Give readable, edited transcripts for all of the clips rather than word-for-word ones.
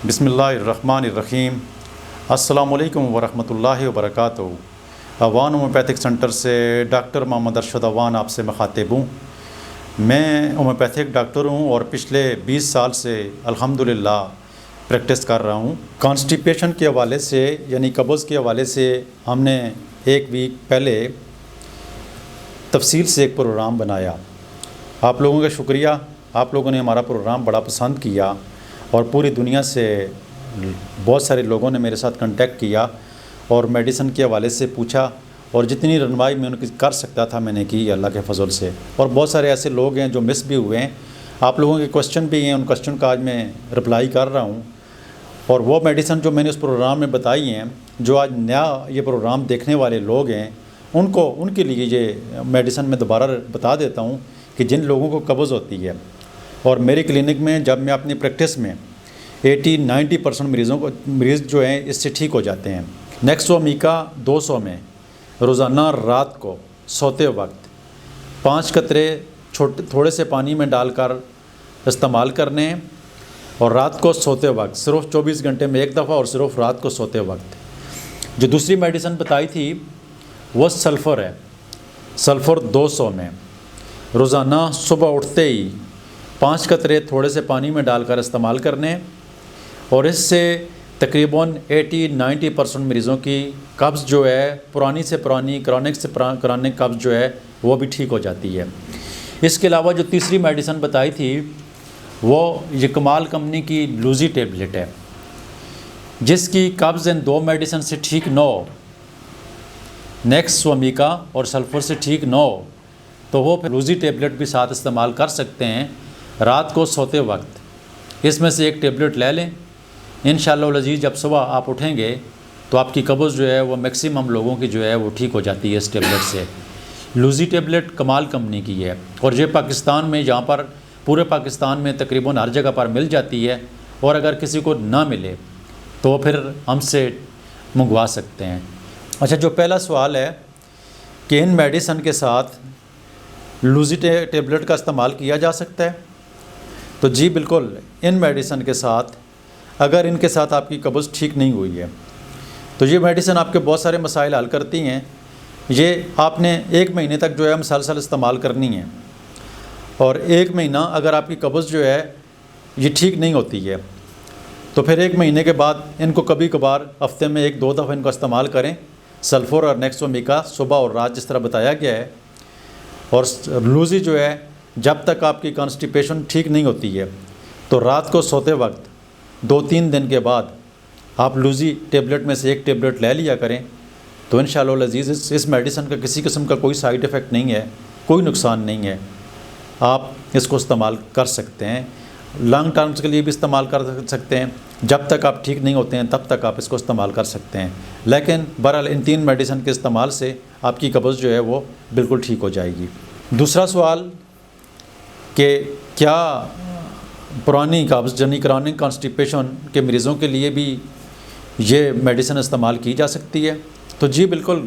बिस्मिल्लाहिर्रहमानिर्रहीम। अस्सलामुअलैकुम वरहमतुल्लाहि वबरकातुहू। अवान होम्योपैथिक सेंटर से डॉक्टर मोहम्मद अरशद अवान आपसे मुखातिब हूँ। मैं होम्योपैथिक डॉक्टर हूँ और पिछले 20 साल से अल्हम्दुलिल्लाह प्रैक्टिस कर रहा हूँ। कॉन्स्टिपेशन के हवाले से यानी कब्ज़ के हवाले से हमने एक वीक पहले तफसील से एक प्रोग्राम बनाया। आप लोगों का शुक्रिया, आप लोगों ने हमारा प्रोग्राम बड़ा पसंद किया और पूरी दुनिया से बहुत सारे लोगों ने मेरे साथ कांटेक्ट किया और मेडिसिन के हवाले से पूछा और जितनी रनमाई मैं उनकी कर सकता था मैंने की अल्लाह के फजल से। और बहुत सारे ऐसे लोग हैं जो मिस भी हुए हैं। आप लोगों के क्वेश्चन भी हैं, उन क्वेश्चन का आज मैं रिप्लाई कर रहा हूँ। और वो मेडिसिन जो मैंने उस प्रोग्राम में बताई हैं, जो आज नया ये प्रोग्राम देखने वाले लोग हैं उनके लिए ये मेडिसिन मैं दोबारा बता देता हूँ कि जिन लोगों को कब्ज़ होती है। और मेरे क्लिनिक में जब मैं अपनी प्रैक्टिस में 80-90% मरीज़ जो हैं इससे ठीक हो जाते हैं। नेक्सोमीका 200 में रोज़ाना रात को सोते वक्त 5 कतरे थोड़े से पानी में डालकर इस्तेमाल करने हैं और रात को सोते वक्त सिर्फ 24 घंटे में एक दफ़ा और सिर्फ रात को सोते वक्त। जो दूसरी मेडिसिन बताई थी वो सल्फ़र है। सल्फ़र 200 में रोज़ाना सुबह उठते ही 5 कतरे थोड़े से पानी में डालकर इस्तेमाल करने और इससे तकरीबन 80-90% मरीज़ों की कब्ज़ जो है पुरानी से पुरानी क्रॉनिक से क्रॉनिक कब्ज़ जो है वो भी ठीक हो जाती है। इसके अलावा जो तीसरी मेडिसिन बताई थी वो ये कमाल कंपनी की लूज़ी टेबलेट है, जिसकी कब्ज़ इन 2 मेडिसिन से ठीक न हो, नेक्सोमीका और सल्फ़र से न हो, तो वो फिर लूज़ी टेबलेट भी साथ इस्तेमाल कर सकते हैं रात को सोते वक्त। इसमें से एक टेबलेट ले लें, इंशाअल्लाह अज़ीज़ जब सुबह आप उठेंगे तो आपकी कब्ज़ जो है वो मैक्सिमम लोगों की जो है वो ठीक हो जाती है इस टेबलेट से। लूज़ी टेबलेट कमाल कंपनी की है और ये पाकिस्तान में जहाँ पर पूरे पाकिस्तान में तकरीबन हर जगह पर मिल जाती है। और अगर किसी को ना मिले तो फिर हमसे मंगवा सकते हैं। अच्छा, जो पहला सवाल है कि इन मेडिसिन के साथ लूज़ी टेबलेट का इस्तेमाल किया जा सकता है, तो जी बिल्कुल। इन मेडिसिन के साथ अगर इनके साथ आपकी कब्ज़ ठीक नहीं हुई है तो ये मेडिसिन आपके बहुत सारे मसाइल हल करती हैं। ये आपने 1 महीने तक जो है मुसलसल इस्तेमाल करनी है और 1 महीना अगर आपकी कब्ज़ जो है ये ठीक नहीं होती है तो फिर 1 महीने के बाद इनको कभी कभार हफ्ते में 1-2 दफ़ा इनको इस्तेमाल करें। सल्फ़र और नेक्सोमीका सुबह और रात जिस तरह बताया गया है। और लूज़ी जो है जब तक आपकी कॉन्स्टिपेशन ठीक नहीं होती है तो रात को सोते वक्त 2-3 दिन के बाद आप लूज़ी टेबलेट में से एक टेबलेट ले लिया करें। तो इंशाअल्लाह अज़ीज़ इस मेडिसिन का किसी किस्म का कोई साइड इफ़ेक्ट नहीं है, कोई नुकसान नहीं है। आप इसको इस्तेमाल कर सकते हैं, लॉन्ग टर्म्स के लिए भी इस्तेमाल कर सकते हैं। जब तक आप ठीक नहीं होते हैं तब तक आप इसको इस्तेमाल कर सकते हैं। लेकिन बहरहाल इन 3 मेडिसिन के इस्तेमाल से आपकी कब्ज़ जो है वो बिल्कुल ठीक हो जाएगी। दूसरा सवाल कि क्या पुरानी कब्ज़ यानी क्रॉनिक कॉन्स्टिपेशन के मरीज़ों के लिए भी ये मेडिसिन इस्तेमाल की जा सकती है, तो जी बिल्कुल।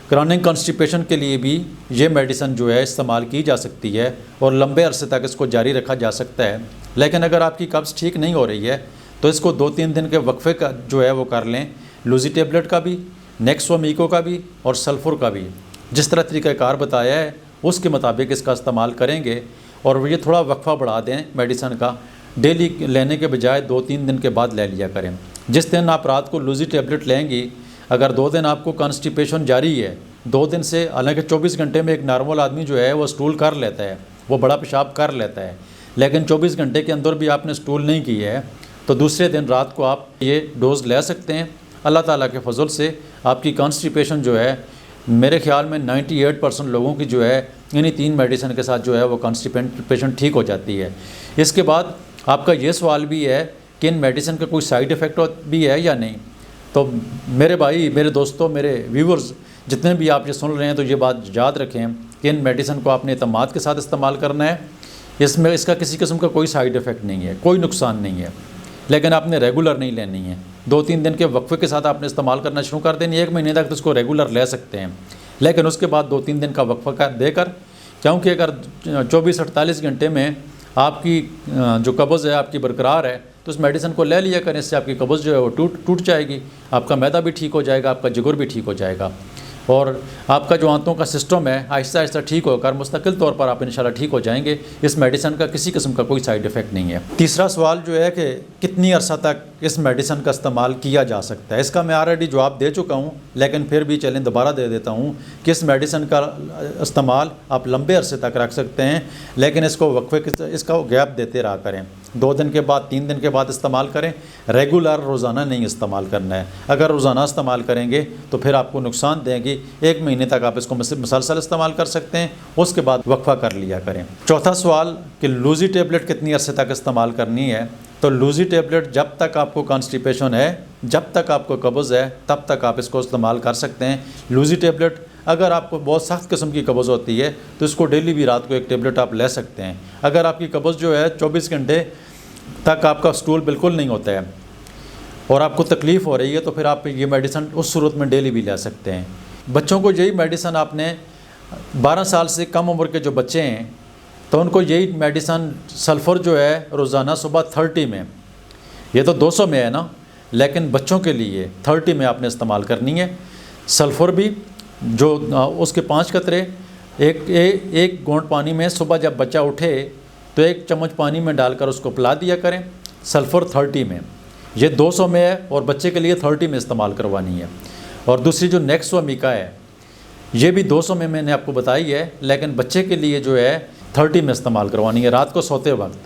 क्रॉनिक कॉन्स्टिपेशन के लिए भी ये मेडिसिन जो है इस्तेमाल की जा सकती है और लंबे अरसे तक इसको जारी रखा जा सकता है। लेकिन अगर आपकी कब्ज़ ठीक नहीं हो रही है तो इसको 2-3 दिन के वक्फे का जो है वो कर लें, लूज़ी टेबलेट का भी, नेक्सोमीको का भी और सल्फ़र का भी। जिस तरह तरीक़ाकार बताया है उसके मुताबिक इसका इस्तेमाल करेंगे और ये थोड़ा वक्फ़ा बढ़ा दें मेडिसिन का। डेली लेने के बजाय 2-3 दिन के बाद ले लिया करें। जिस दिन आप रात को लूज़ी टेबलेट लेंगी, अगर 2 दिन आपको कॉन्स्टिपेशन जारी है, 2 दिन से, हालांकि 24 घंटे में एक नॉर्मल आदमी जो है वो स्टूल कर लेता है, वो बड़ा पेशाब कर लेता है, लेकिन 24 घंटे के अंदर भी आपने स्टूल नहीं की है तो दूसरे दिन रात को आप ये डोज़ ले सकते हैं। अल्लाह ताला के फजल से आपकी कॉन्स्टिपेशन जो है मेरे ख़्याल में 98% लोगों की जो है इन्हीं 3 मेडिसिन के साथ जो है वो कॉन्स्टिपेशन ठीक हो जाती है। इसके बाद आपका ये सवाल भी है कि इन मेडिसिन का कोई साइड इफ़ेक्ट भी है या नहीं। तो मेरे भाई, मेरे दोस्तों, मेरे व्यूवर्स जितने भी आप ये सुन रहे हैं तो ये बात याद रखें कि इन मेडिसिन को आपने एतमाद के साथ इस्तेमाल करना है। इसमें इसका किसी किस्म का कोई साइड इफ़ेक्ट नहीं है, कोई नुकसान नहीं है, लेकिन आपने रेगुलर नहीं लेनी है। 2-3 दिन के वक्फे के साथ आपने इस्तेमाल करना शुरू कर देनी। 1 महीने तक तो इसको रेगुलर ले सकते हैं, लेकिन उसके बाद 2-3 दिन का वक्फा देकर, क्योंकि अगर 24-48 घंटे में आपकी जो कब्ज़ है आपकी बरकरार है तो उस मेडिसिन को ले लिया करें, इससे आपकी कब्ज़ जो है वो टूट जाएगी, आपका मैदा भी ठीक हो जाएगा, आपका जिगर भी ठीक हो जाएगा और आपका जो आंतों का सिस्टम है आहिस्ता आहिस्ता ठीक होकर मुस्तकिल तौर पर आप इंशाल्लाह ठीक हो जाएंगे। इस मेडिसिन का किसी किस्म का कोई साइड इफ़ेक्ट नहीं है। तीसरा सवाल जो है कि कितनी अर्सा तक इस मेडिसिन का इस्तेमाल किया जा सकता है, इसका मैं ऑलरेडी जवाब दे चुका हूँ, लेकिन फिर भी चलें दोबारा दे देता हूँ कि इस मेडिसिन का इस्तेमाल आप लंबे अरसे तक रख सकते हैं, लेकिन इसको वक्फे इसका गैप देते रहा करें। 2 दिन के बाद 3 दिन के बाद इस्तेमाल करें, रेगुलर रोज़ाना नहीं इस्तेमाल करना है। अगर रोज़ाना इस्तेमाल करेंगे तो फिर आपको नुकसान देंगी। 1 महीने तक आप इसको मुसलसल इस्तेमाल कर सकते हैं, उसके बाद वक्फा कर लिया करें। चौथा सवाल कि लूज़ी टेबलेट कितनी अरसे तक इस्तेमाल करनी है, तो लूज़ी टेबलेट जब तक आपको कॉन्स्टिपेशन है, जब तक आपको कब्ज़ है, तब तक आप इसको इस्तेमाल कर सकते हैं। लूज़ी टेबलेट अगर आपको बहुत सख्त किस्म की कब्ज़ होती है तो इसको डेली भी रात को 1 टेबलेट आप ले सकते हैं। अगर आपकी कब्ज़ जो है 24 घंटे तक आपका स्टूल बिल्कुल नहीं होता है और आपको तकलीफ़ हो रही है तो फिर आप ये मेडिसिन उस सूरत में डेली भी ले सकते हैं। बच्चों को यही मेडिसिन आपने 12 साल से कम उम्र के जो बच्चे हैं तो उनको यही मेडिसिन सल्फ़र जो है रोज़ाना सुबह 30 में, ये तो 200 में है ना, लेकिन बच्चों के लिए 30 में आपने इस्तेमाल करनी है। सल्फ़र भी जो उसके 5 कतरे एक घूंट पानी में सुबह जब बच्चा उठे तो 1 चम्मच पानी में डालकर उसको पिला दिया करें। सल्फ़र 30 में, ये 200 में है और बच्चे के लिए 30 में इस्तेमाल करवानी है। और दूसरी जो नेक्सोमिका है ये भी 200 में मैंने आपको बताई है, लेकिन बच्चे के लिए जो है 30 में इस्तेमाल करवानी है। रात को सोते वक्त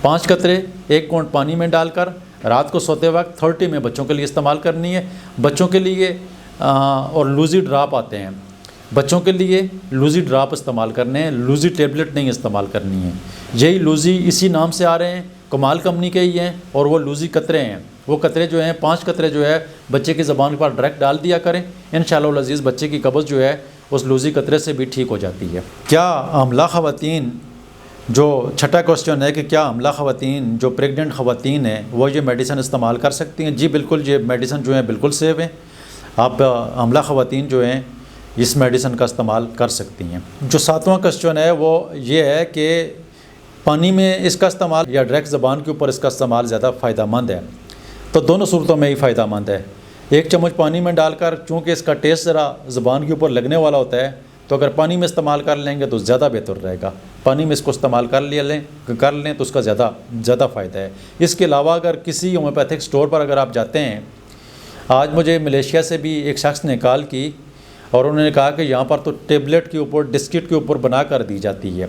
5 कतरे 1 घूंट पानी में डालकर रात को सोते वक्त 30 में बच्चों के लिए इस्तेमाल करनी है। बच्चों के लिए और लूज़ी ड्राप आते हैं, बच्चों के लिए लूज़ी ड्राप इस्तेमाल करने हैं, लूज़ी टेबलेट नहीं इस्तेमाल करनी है। यही लूज़ी इसी नाम से आ रहे हैं, कमाल कंपनी के ही हैं और वो लूज़ी कतरे हैं। वो कतरे जो हैं 5 कतरे जो है बच्चे की ज़बान पर डायरेक्ट डाल दिया करें, इंशाअल्लाह अज़ीज़ बच्चे की कब्ज़ जो है उस लूज़ी कतरे से भी ठीक हो जाती है। क्या हमला ख़वातीन, जो छठा क्वेश्चन है कि क्या हमला ख़वातीन जो प्रेग्नेंट ख़वातीन हैं वो ये मेडिसिन इस्तेमाल कर सकती हैं? जी बिल्कुल, ये मेडिसिन जो है बिल्कुल सेफ़ है। आप हमला ख़वातीन जो हैं इस मेडिसिन का इस्तेमाल कर सकती हैं। जो 7वां क्वेश्चन है वो ये है कि पानी में इसका इस्तेमाल या डायरेक्ट ज़बान के ऊपर इसका इस्तेमाल ज़्यादा फ़ायदेमंद है? तो दोनों सूरतों में ही फ़ायदेमंद है। 1 चम्मच पानी में डालकर, चूँकि इसका टेस्ट ज़रा ज़बान के ऊपर लगने वाला होता है, तो अगर पानी में इस्तेमाल कर लेंगे तो ज़्यादा बेहतर रहेगा। पानी में इसको इस्तेमाल कर लें तो उसका ज़्यादा फ़ायदा है। इसके अलावा अगर किसी होम्योपैथिक स्टोर पर अगर आप जाते हैं, आज मुझे मलेशिया से भी एक शख्स ने कॉल की और उन्होंने कहा कि यहाँ पर तो टेबलेट के ऊपर, डिस्किट के ऊपर बना कर दी जाती है,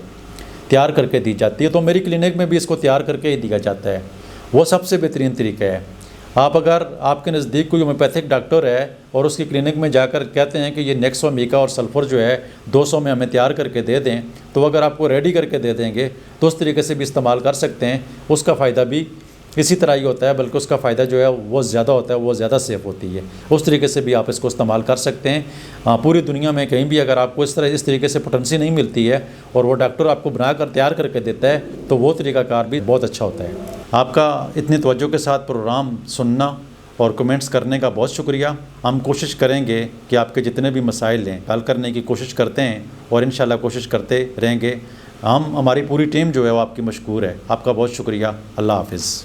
तैयार करके दी जाती है। तो मेरी क्लिनिक में भी इसको तैयार करके ही दिया जाता है। वो सबसे बेहतरीन तरीका है। आप अगर आपके नज़दीक कोई होम्योपैथिक डॉक्टर है और उसकी क्लिनिक में जाकर कहते हैं कि ये नेक्सोमिका और सल्फ़र जो है 200 में हमें तैयार करके दे दें, तो अगर आपको रेडी करके दे देंगे तो उस तरीके से भी इस्तेमाल कर सकते हैं। उसका फ़ायदा भी इसी तरह ही होता है, बल्कि उसका फ़ायदा जो है वो ज़्यादा होता है, वो ज़्यादा सेफ़ होती है। उस तरीके से भी आप इसको इस्तेमाल कर सकते हैं। पूरी दुनिया में कहीं भी अगर आपको इस तरीके से पोटेंसी नहीं मिलती है और वो डॉक्टर आपको बना कर तैयार करके देता है तो वो तरीक़ाकार भी बहुत अच्छा होता है। आपका इतनी तवज्जो के साथ प्रोग्राम सुनना और कमेंट्स करने का बहुत शुक्रिया। हम कोशिश करेंगे कि आपके जितने भी मसाइल हैं हल करने की कोशिश करते हैं और इंशाल्लाह कोशिश करते रहेंगे। हमारी पूरी टीम जो है वो आपकी मशकूर है। आपका बहुत शुक्रिया। अल्लाह हाफ़िज़।